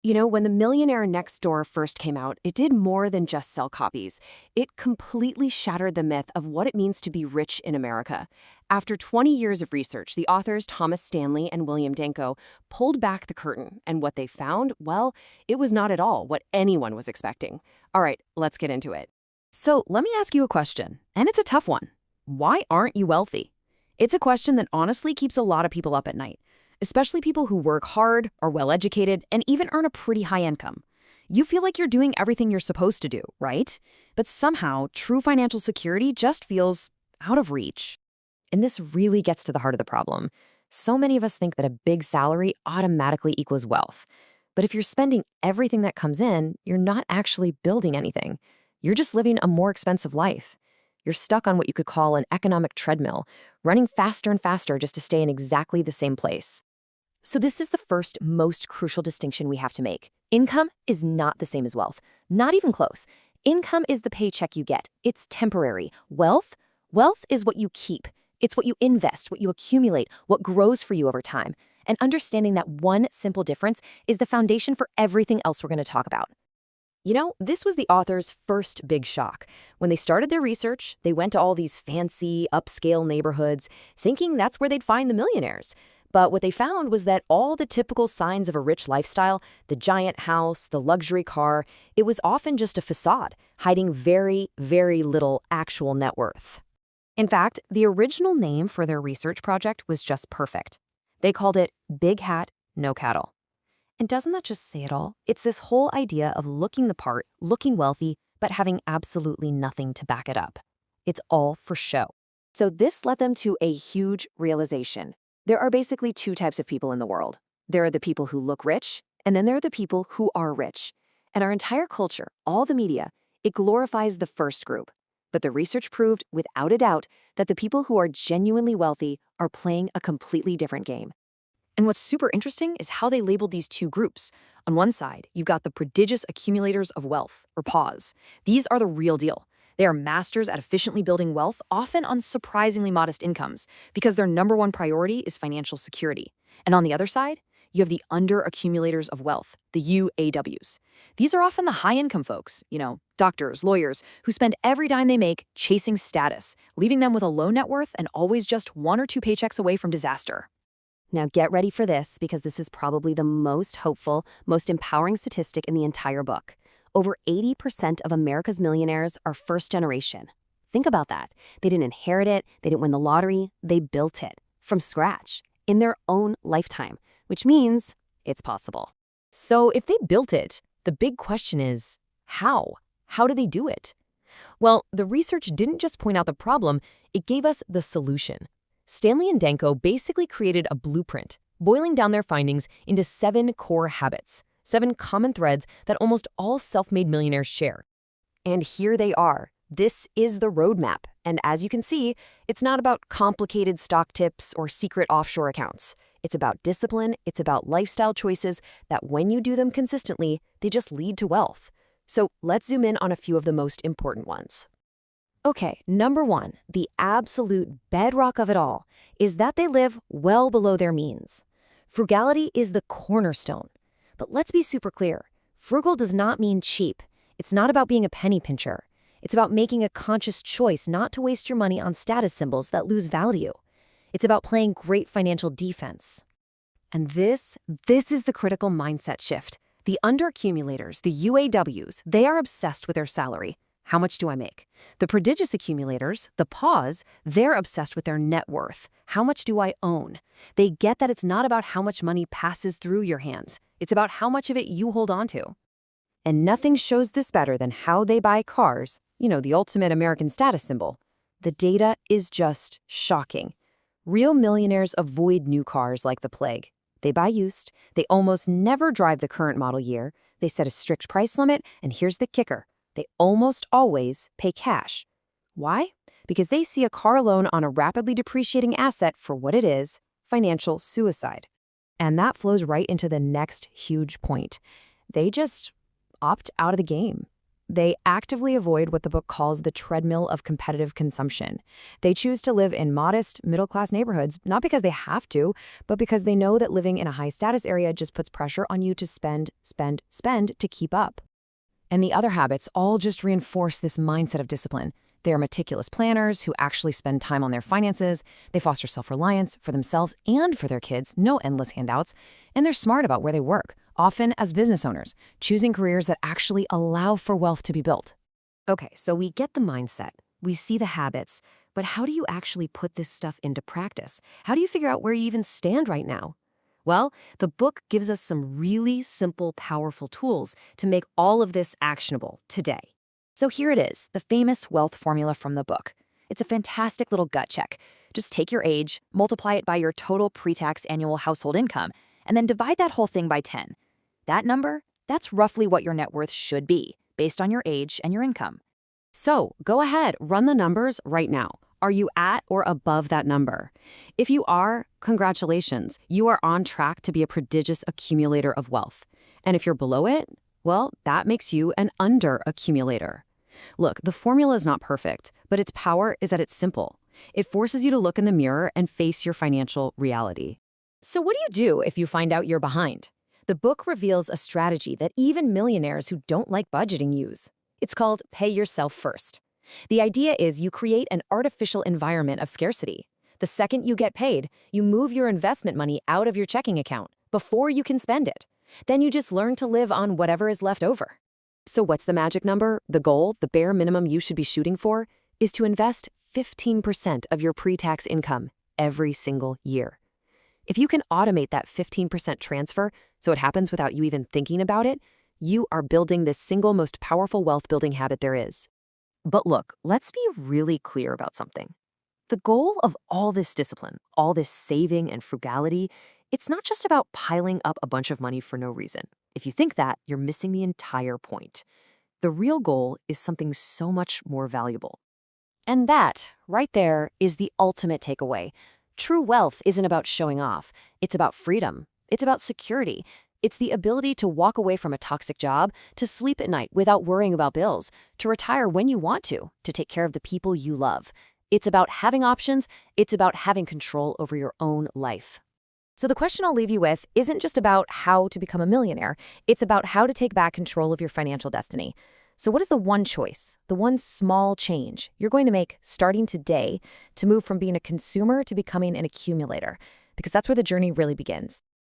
You know, when the Millionaire Next Door first came out, it did more than just sell copies. It completely shattered the myth of what it means to be rich in America. After 20 years of research, the authors Thomas Stanley and William Danko pulled back the curtain, and what they found, well, it was not at all what anyone was expecting. All right, let's get into it. So let me ask you a question, and it's a tough one. Why aren't you wealthy? It's a question that honestly keeps a lot of people up at night, especially people who work hard, are well-educated, and even earn a pretty high income. You feel like you're doing everything you're supposed to do, right? But somehow, true financial security just feels out of reach. And this really gets to the heart of the problem. So many of us think that a big salary automatically equals wealth. But if you're spending everything that comes in, you're not actually building anything. You're just living a more expensive life. You're stuck on what you could call an economic treadmill, running faster and faster just to stay in exactly the same place. So this is the first, most crucial distinction we have to make. Income is not the same as wealth. Not even close. Income is the paycheck you get. It's temporary. Wealth is what you keep. It's what you invest, what you accumulate, what grows for you over time. And understanding that one simple difference is the foundation for everything else we're going to talk about. You know, this was the author's first big shock. When they started their research, they went to all these fancy, upscale neighborhoods, thinking that's where they'd find the millionaires. But what they found was that all the typical signs of a rich lifestyle, the giant house, the luxury car, it was often just a facade, hiding very, very little actual net worth. In fact, the original name for their research project was just perfect. They called it Big Hat, No Cattle. And doesn't that just say it all? It's this whole idea of looking the part, looking wealthy, but having absolutely nothing to back it up. It's all for show. So this led them to a huge realization. There are basically two types of people in the world. There are the people who look rich, and then there are the people who are rich. And our entire culture, all the media, it glorifies the first group. But the research proved, without a doubt, that the people who are genuinely wealthy are playing a completely different game. And what's super interesting is how they labeled these two groups. On one side, you've got the prodigious accumulators of wealth, or PAWs. These are the real deal. They are masters at efficiently building wealth, often on surprisingly modest incomes, because their number one priority is financial security. And on the other side, you have the under-accumulators of wealth, the UAWs. These are often the high-income folks, doctors, lawyers, who spend every dime they make chasing status, leaving them with a low net worth and always just one or two paychecks away from disaster. Now get ready for this, because this is probably the most hopeful, most empowering statistic in the entire book. Over 80% of America's millionaires are first generation. Think about that. They didn't inherit it, they didn't win the lottery, they built it from scratch in their own lifetime, which means it's possible. So if they built it, the big question is, how? How do they do it? Well, the research didn't just point out the problem, it gave us the solution. Stanley and Danko basically created a blueprint, boiling down their findings into 7 core habits, 7 common threads that almost all self-made millionaires share. And here they are. This is the roadmap. And as you can see, it's not about complicated stock tips or secret offshore accounts. It's about discipline, it's about lifestyle choices that when you do them consistently, they just lead to wealth. So let's zoom in on a few of the most important ones. Okay, number 1, the absolute bedrock of it all, is that they live well below their means. Frugality is the cornerstone. But let's be super clear. Frugal does not mean cheap. It's not about being a penny pincher. It's about making a conscious choice not to waste your money on status symbols that lose value. It's about playing great financial defense. And this is the critical mindset shift. The underaccumulators, the UAWs, they are obsessed with their salary. How much do I make? The prodigious accumulators, the PAWs, they're obsessed with their net worth. How much do I own? They get that it's not about how much money passes through your hands. It's about how much of it you hold on to. And nothing shows this better than how they buy cars, the ultimate American status symbol. The data is just shocking. Real millionaires avoid new cars like the plague. They buy used, they almost never drive the current model year, they set a strict price limit, and here's the kicker. They almost always pay cash. Why? Because they see a car loan on a rapidly depreciating asset for what it is, financial suicide. And that flows right into the next huge point. They just opt out of the game. They actively avoid what the book calls the treadmill of competitive consumption. They choose to live in modest, middle-class neighborhoods, not because they have to, but because they know that living in a high-status area just puts pressure on you to spend, spend, spend to keep up. And the other habits all just reinforce this mindset of discipline. They are meticulous planners who actually spend time on their finances. They foster self-reliance for themselves and for their kids, no endless handouts. And they're smart about where they work, often as business owners, choosing careers that actually allow for wealth to be built. Okay, so we get the mindset, we see the habits, but how do you actually put this stuff into practice? How do you figure out where you even stand right now? Well, the book gives us some really simple, powerful tools to make all of this actionable today. So here it is, the famous wealth formula from the book. It's a fantastic little gut check. Just take your age, multiply it by your total pre-tax annual household income, and then divide that whole thing by 10. That number, that's roughly what your net worth should be, based on your age and your income. So go ahead, run the numbers right now. Are you at or above that number? If you are, congratulations, you are on track to be a prodigious accumulator of wealth. And if you're below it, well, that makes you an under-accumulator. Look, the formula is not perfect, but its power is that it's simple. It forces you to look in the mirror and face your financial reality. So what do you do if you find out you're behind? The book reveals a strategy that even millionaires who don't like budgeting use. It's called Pay Yourself First. The idea is you create an artificial environment of scarcity. The second you get paid, you move your investment money out of your checking account before you can spend it. Then you just learn to live on whatever is left over. So what's the magic number? The goal, the bare minimum you should be shooting for, is to invest 15% of your pre-tax income every single year. If you can automate that 15% transfer so it happens without you even thinking about it, you are building the single most powerful wealth building habit there is. But look, let's be really clear about something. The goal of all this discipline, all this saving and frugality, it's not just about piling up a bunch of money for no reason. If you think that, you're missing the entire point. The real goal is something so much more valuable. And that, right there, is the ultimate takeaway. True wealth isn't about showing off. It's about freedom. It's about security. It's the ability to walk away from a toxic job, to sleep at night without worrying about bills, to retire when you want to take care of the people you love. It's about having options. It's about having control over your own life. So the question I'll leave you with isn't just about how to become a millionaire. It's about how to take back control of your financial destiny. So what is the one choice, the one small change you're going to make starting today to move from being a consumer to becoming an accumulator? Because that's where the journey really begins.